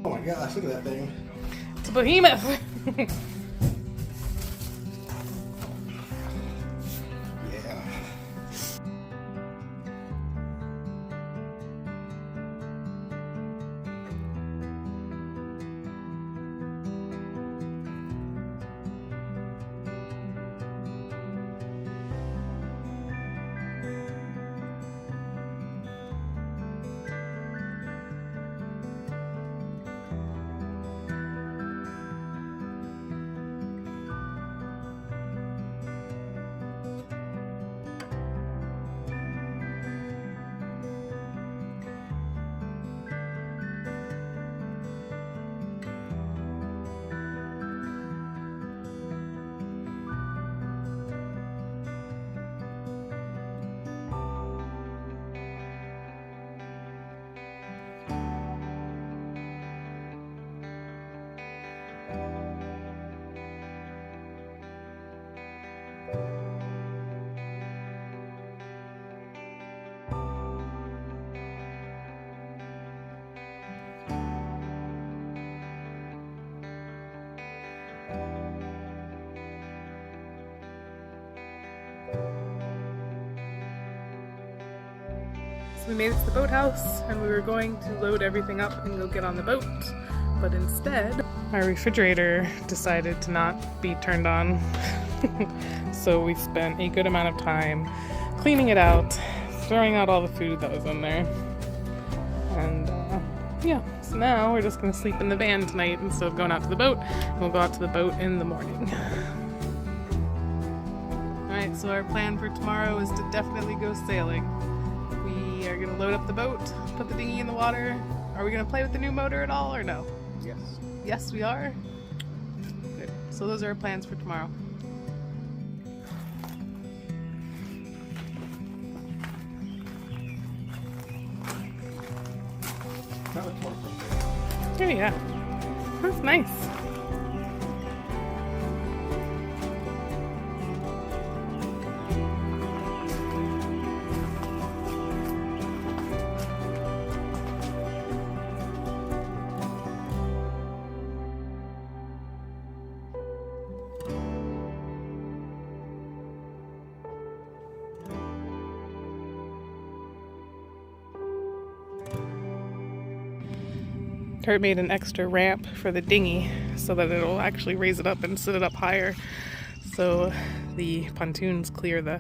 Oh my gosh, look at that thing. It's a behemoth. Yeah. We made it to the boathouse and we were going to load everything up and go get on the boat, but instead our refrigerator decided to not be turned on. So we spent a good amount of time cleaning it out, throwing out all the food that was in there, and yeah, so now we're just gonna sleep in the van tonight instead of going out to the boat, and we'll go out to the boat in the morning. Alright, so our plan for tomorrow is to definitely go sailing. We are going to load up the boat, put the dinghy in the water. Are we going to play with the new motor at all or no? Yes. Yes, we are? Good. So those are our plans for tomorrow. That looks more appropriate. Oh yeah. That's nice. Kurt made an extra ramp for the dinghy so that it'll actually raise it up and sit it up higher so the pontoons clear the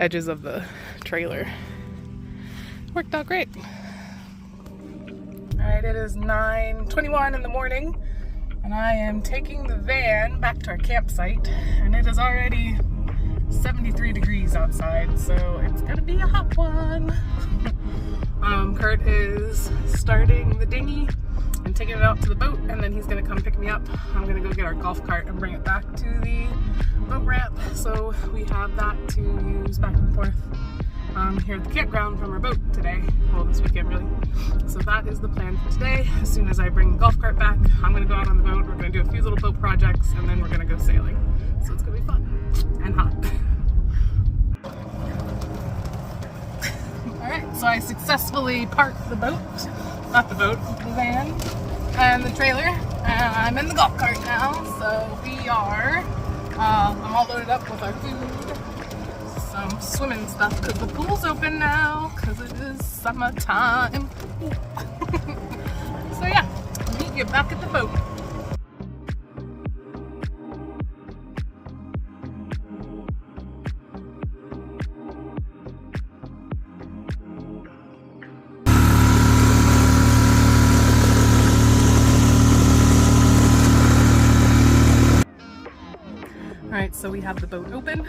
edges of the trailer. Worked out great. Alright, it is 9:21 in the morning and I am taking the van back to our campsite and it is already 73 degrees outside, so it's gonna be a hot one. Kurt is starting the dinghy and taking it out to the boat, and then he's gonna come pick me up. I'm gonna go get our golf cart and bring it back to the boat ramp, so we have that to use back and forth here at the campground from our boat today. Well, this weekend really. So that is the plan for today. As soon as I bring the golf cart back, I'm gonna go out on the boat. We're gonna do a few little boat projects, and then we're gonna go sailing. So it's gonna be fun and hot. Alright, so I successfully parked the boat, not the boat, the van, and the trailer, and I'm in the golf cart now, so we are, I'm all loaded up with our food, some swimming stuff, because the pool's open now, because it is summertime. So yeah, meet you back at the boat. Alright, so we have the boat open.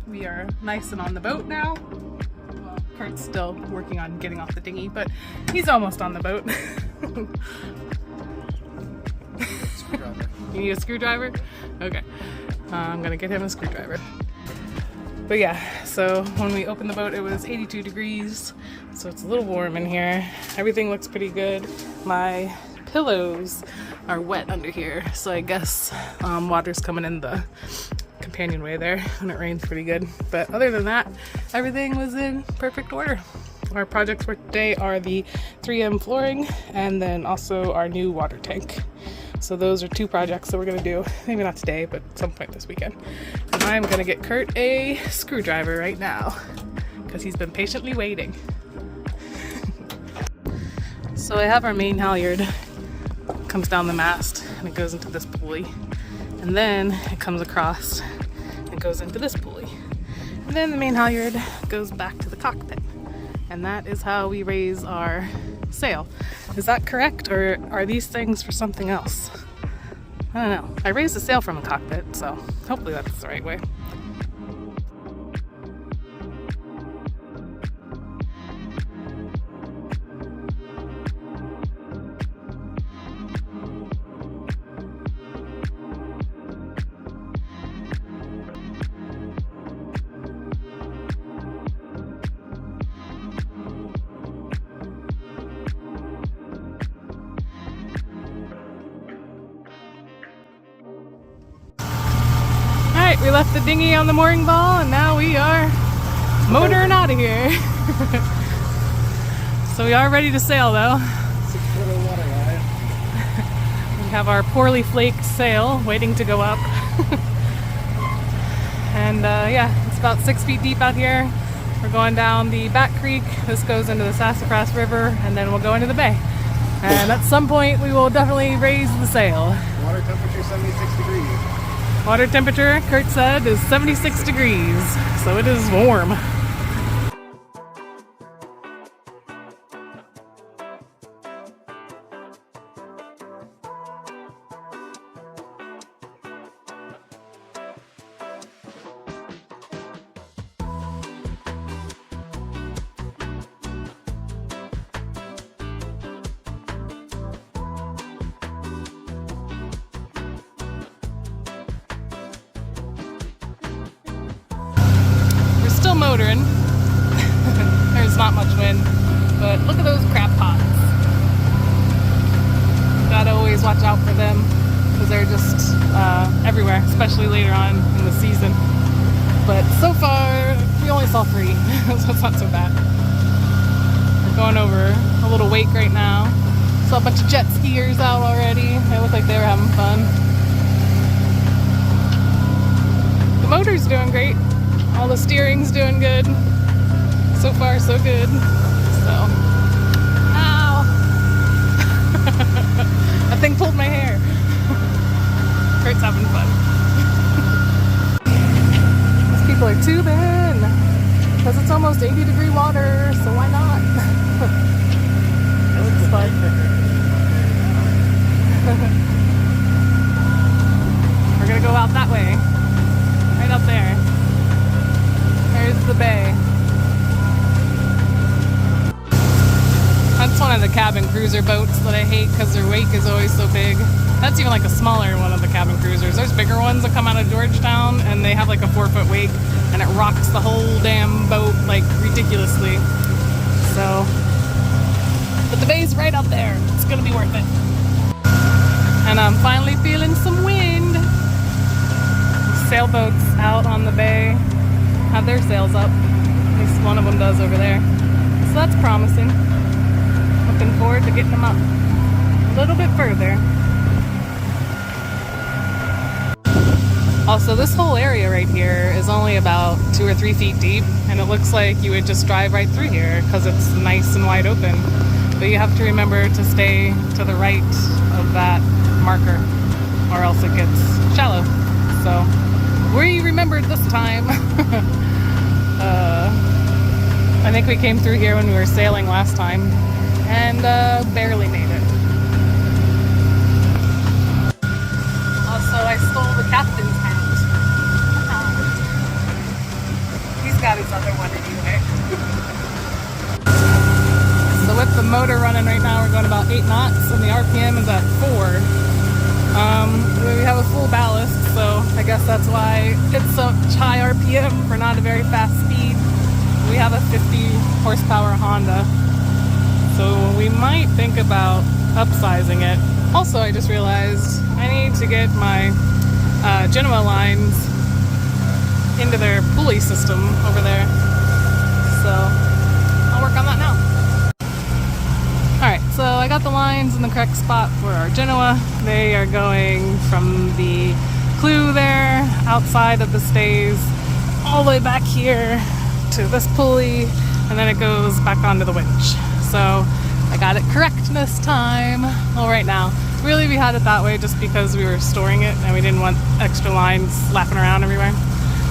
We are nice and on the boat now. Kurt's still working on getting off the dinghy, but he's almost on the boat. You need a screwdriver? Okay. I'm gonna get him a screwdriver. But yeah, so when we opened the boat, it was 82 degrees, so it's a little warm in here. Everything looks pretty good. My pillows are wet under here, so I guess water's coming in the companionway there when it rains pretty good. But other than that, everything was in perfect order. our projects for today are the 3M flooring and then also our new water tank. So those are 2 projects that we're gonna do, maybe not today, but at some point this weekend. And I'm gonna get Kurt a screwdriver right now because he's been patiently waiting. So I have our main halyard, comes down the mast and it goes into this pulley. And then it comes across and goes into this pulley. And then the main halyard goes back to the cockpit. And that is how we raise our sail. Is that correct, or are these things for something else? I don't know. I raised the sail from a cockpit, so hopefully that's the right way. We left the dinghy on the mooring ball and now we are motoring out of here. So we are ready to sail though. 6-foot water line. We have our poorly flaked sail waiting to go up. And yeah, it's about 6 feet deep out here. We're going down the back creek. This goes into the Sassafras River and then we'll go into the bay. And at some point we will definitely raise the sail. Water temperature 76 degrees. Water temperature, Kurt said, is 76 degrees, so it is warm. Motoring. There's not much wind, but look at those crab pots. Gotta always watch out for them because they're just everywhere, especially later on in the season. But so far, we only saw 3, so it's not so bad. We're going over a little wake right now. Saw a bunch of jet skiers out already. They look like they were having fun. The motor's doing great. All the steering's doing good. So far, so good. So, ow! That thing pulled my hair. Kurt's having fun. These people are tubing because it's almost 80-degree water, so why not? That looks fun. We're gonna go out that way, right up there. There's the bay. That's one of the cabin cruiser boats that I hate because their wake is always so big. That's even like a smaller one of the cabin cruisers. There's bigger ones that come out of Georgetown and they have like a 4-foot wake and it rocks the whole damn boat like ridiculously. So, but the bay's right up there. It's gonna be worth it. And I'm finally feeling some wind. Sailboats out on the bay have their sails up. At least one of them does over there. So that's promising. Looking forward to getting them up a little bit further. Also, this whole area right here is only about 2 or 3 feet deep, and it looks like you would just drive right through here because it's nice and wide open. But you have to remember to stay to the right of that marker or else it gets shallow. So we remembered this time. I think we came through here when we were sailing last time and barely made it. Also, I stole the captain's hat. He's got his other one anyway. So with the motor running right now, we're going about 8 knots and the RPM is at 4. We have a full ballast, so I guess that's why it's such high RPM for not a very fast speed. We have a 50 horsepower Honda, so we might think about upsizing it. Also, I just realized I need to get my Genoa lines into their pulley system over there, so I'll work on that now. So I got the lines in the correct spot for our Genoa. They are going from the clue there outside of the stays all the way back here to this pulley, and then it goes back onto the winch. So I got it correct this time. Well, right now. Really, we had it that way just because we were storing it and we didn't want extra lines flapping around everywhere.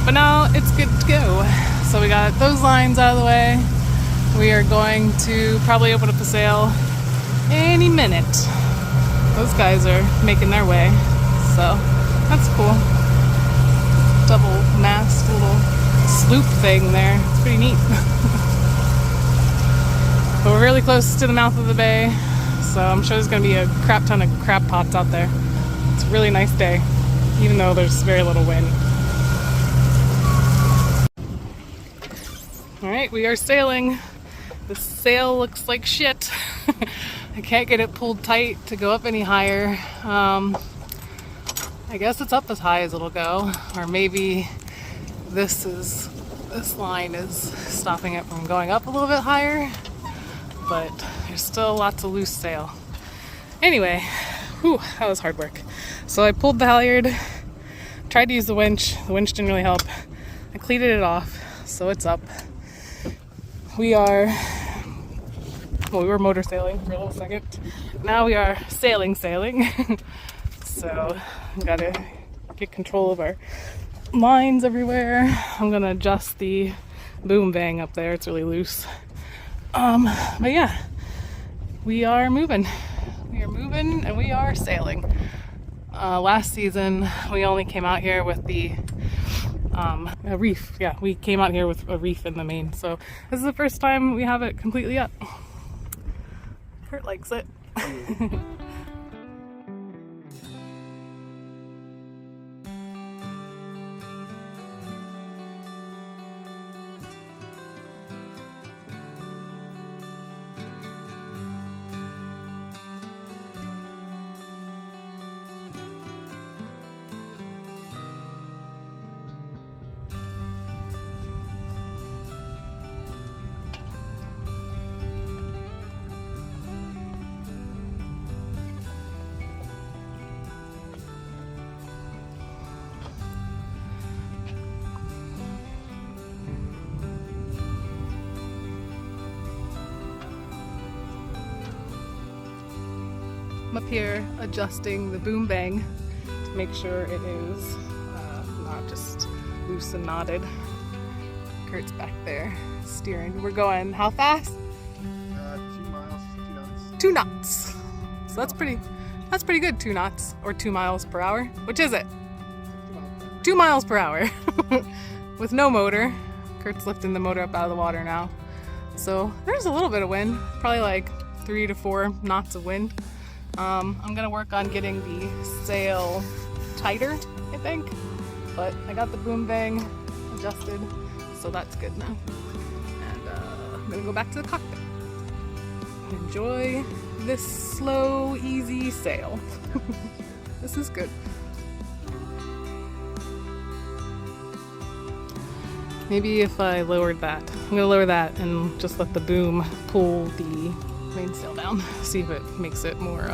But now it's good to go. So we got those lines out of the way. We are going to probably open up a sail any minute. Those guys are making their way, so that's cool. Double mast little sloop thing there. It's pretty neat. But we're really close to the mouth of the bay, so I'm sure there's going to be a crap ton of crab pots out there. It's a really nice day, even though there's very little wind. Alright, we are sailing. The sail looks like shit. I can't get it pulled tight to go up any higher. I guess it's up as high as it'll go, or maybe this line is stopping it from going up a little bit higher, but there's still lots of loose sail. Anyway, whew, that was hard work. So I pulled the halyard, tried to use the winch didn't really help. I cleated it off, so it's up. We were motor sailing for a little second. Now we are sailing. So we gotta get control of our lines everywhere. I'm gonna adjust the boom bang up there. It's really loose. But yeah, we are moving. We are moving and we are sailing. Last season, we only came out here with a reef. Yeah, we came out here with a reef in the main. So this is the first time we have it completely up. Kurt likes it. I'm up here adjusting the boom bang to make sure it is not just loose and knotted. Kurt's back there steering. We're going how fast? 2 miles, 2 knots. 2 knots. So that's pretty good, 2 knots or 2 miles per hour. Which is it? 2 miles per hour with no motor. Kurt's lifting the motor up out of the water now. So there's a little bit of wind, probably like 3 to 4 knots of wind. I'm gonna work on getting the sail tighter, I think, but I got the boom bang adjusted, so that's good now. And I'm gonna go back to the cockpit and enjoy this slow, easy sail. This is good. Maybe if I lowered that, I'm gonna lower that and just let the boom pull the mainsail down, see if it makes it more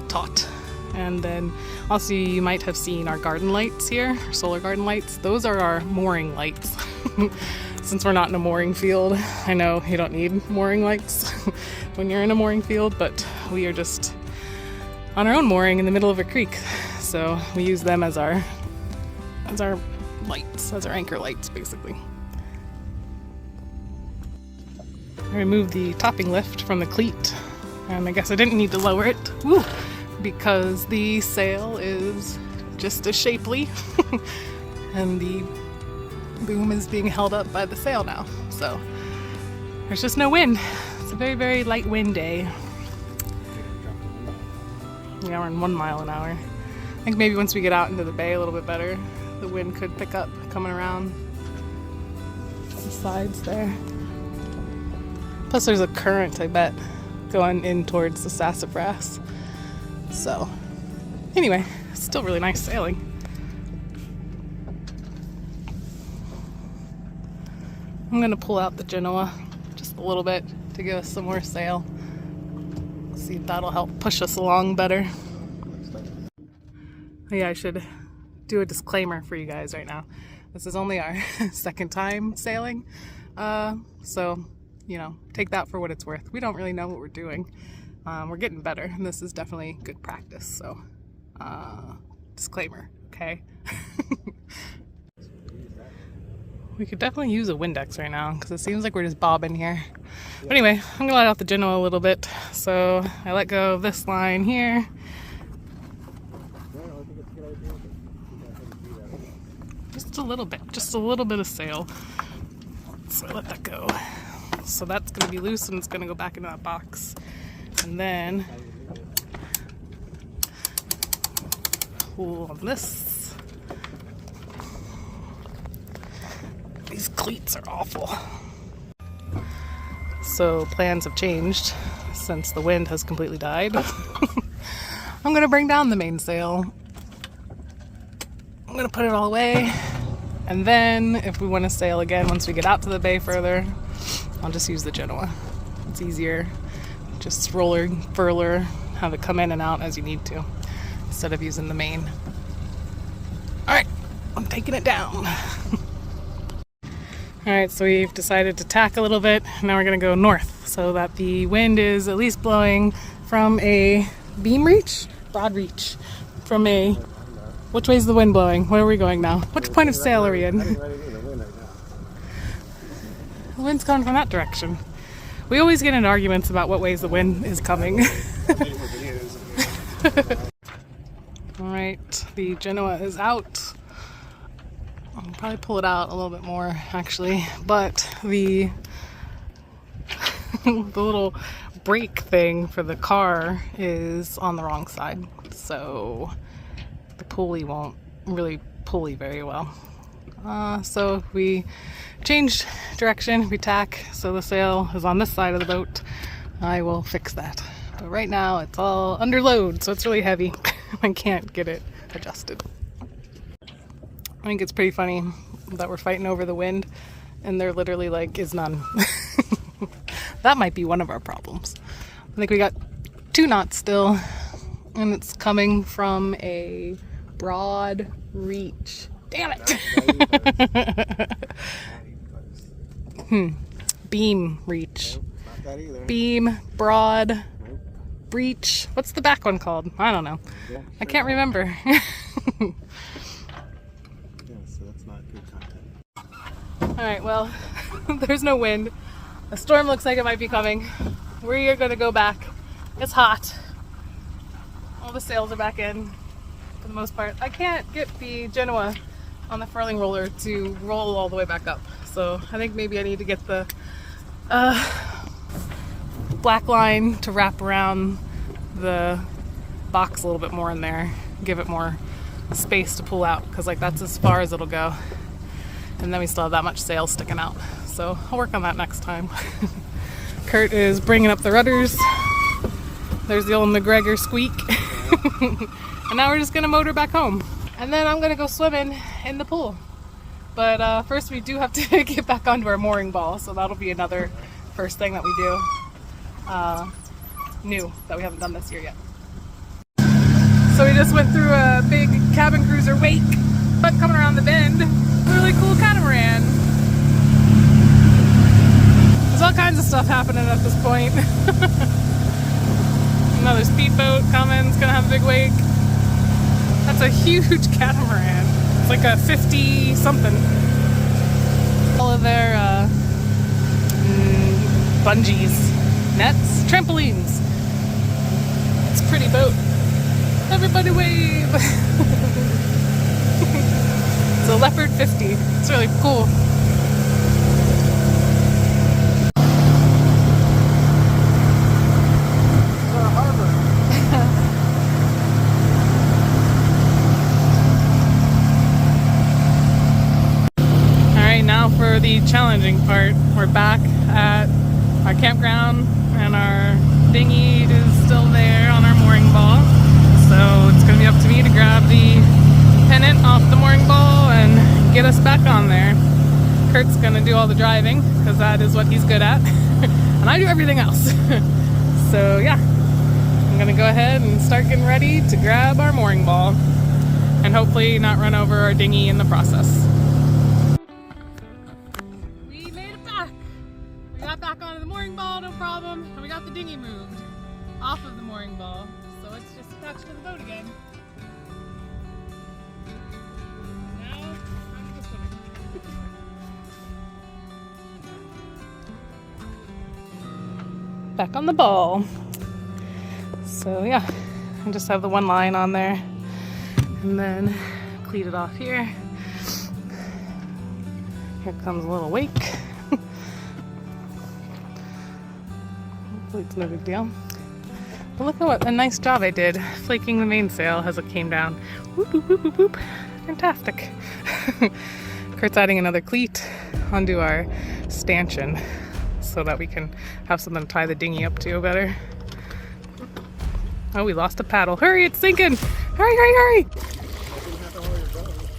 taut. And then also you might have seen our garden lights here, our solar garden lights. Those are our mooring lights. Since we're not in a mooring field, I know you don't need mooring lights when you're in a mooring field, but we are just on our own mooring in the middle of a creek, so we use them as our lights, as our anchor lights basically. I removed the topping lift from the cleat, and I guess I didn't need to lower it. Woo! Because the sail is just as shapely and the boom is being held up by the sail now. So there's just no wind. It's a very, very light wind day. Yeah, we're in 1 mile an hour. I think maybe once we get out into the bay a little bit better, the wind could pick up coming around the sides there. Plus there's a current, I bet, going in towards the sassafras. So, anyway, still really nice sailing. I'm gonna pull out the Genoa just a little bit to give us some more sail. See if that'll help push us along better. Yeah, I should do a disclaimer for you guys right now. This is only our second time sailing. So, you know, take that for what it's worth. We don't really know what we're doing. We're getting better, and this is definitely good practice. So, disclaimer, okay? We could definitely use a Windex right now because it seems like we're just bobbing here. But anyway, I'm gonna let out the Genoa a little bit. So I let go of this line here. Just a little bit of sail. So I let that go. So that's gonna be loose and it's gonna go back into that box. And then pull on this. These cleats are awful. So plans have changed since the wind has completely died. I'm gonna bring down the mainsail. I'm gonna put it all away. And then if we want to sail again, once we get out to the bay further, I'll just use the Genoa. It's easier. Just roller, furler, have it come in and out as you need to, instead of using the main. All right, I'm taking it down. All right, so we've decided to tack a little bit. Now we're gonna go north so that the wind is at least blowing from a beam reach? Broad reach. From a, which way is the wind blowing? Where are we going now? Which point of sail are we in? The wind's coming from that direction. We always get into arguments about what ways the wind is coming. All right, the Genoa is out. I'll probably pull it out a little bit more, actually, but the little brake thing for the car is on the wrong side, so the pulley won't really pulley very well. So if we change direction, we tack so the sail is on this side of the boat, I will fix that. But right now it's all under load, so it's really heavy. I can't get it adjusted. I think it's pretty funny that we're fighting over the wind and there literally like is none. That might be one of our problems. I think we got 2 knots still and it's coming from a broad reach. Damn it! Beam reach. Not that either. Beam, broad, breach. What's the back one called? I don't know. I can't remember. So that's not good content. Alright, well, there's no wind. A storm looks like it might be coming. We are going to go back. It's hot. All the sails are back in for the most part. I can't get the Genoa on the furling roller to roll all the way back up. So I think maybe I need to get the black line to wrap around the box a little bit more in there. Give it more space to pull out because like that's as far as it'll go. And then we still have that much sail sticking out. So I'll work on that next time. Kurt is bringing up the rudders. There's the old MacGregor squeak. And now we're just gonna motor back home. And then I'm gonna go swimming in the pool. But first we do have to get back onto our mooring ball. So that'll be another first thing that we do. New, that we haven't done this year yet. So we just went through a big cabin cruiser wake. But coming around the bend, really cool catamaran. There's all kinds of stuff happening at this point. Another speedboat coming, it's gonna have a big wake. That's a huge catamaran. It's like a 50 something. All of their bungees, nets, trampolines. It's a pretty boat. Everybody wave! It's a Leopard 50. It's really cool. Alright, now for the challenging part. We're back at our campground and our dinghy is still there on our mooring ball. So it's going to be up to me to grab the pennant off the mooring ball and get us back on there. Kurt's going to do all the driving because that is what he's good at. And I do everything else. So yeah, gonna go ahead and start getting ready to grab our mooring ball and hopefully not run over our dinghy in the process. We made it back. We got back onto the mooring ball, no problem, and we got the dinghy moved off of the mooring ball, so it's just attached to the boat again. Now, time to go swimming. Back on the ball. So yeah, I just have the one line on there and then cleat it off here. Here comes a little wake. Hopefully it's no big deal. But look at what a nice job I did flaking the mainsail as it came down. Whoop, whoop, whoop, whoop, whoop. Fantastic. Kurt's adding another cleat onto our stanchion so that we can have something to tie the dinghy up to better. Oh, we lost a paddle. Hurry, it's sinking! Hurry, hurry, hurry!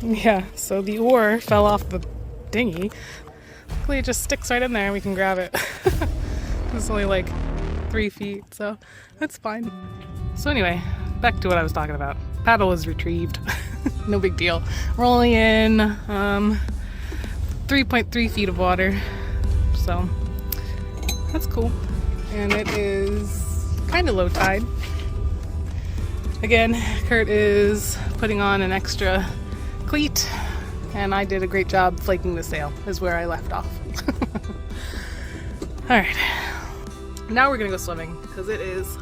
Yeah, so the oar fell off the dinghy. Luckily it just sticks right in there and we can grab it. It's only like 3 feet, so that's fine. So anyway, back to what I was talking about. Paddle is retrieved. No big deal. We're only in 3.3 feet of water, so that's cool. And it is kind of low tide. Again, Kurt is putting on an extra cleat, and I did a great job flaking the sail, is where I left off. Alright, now we're gonna go swimming because it is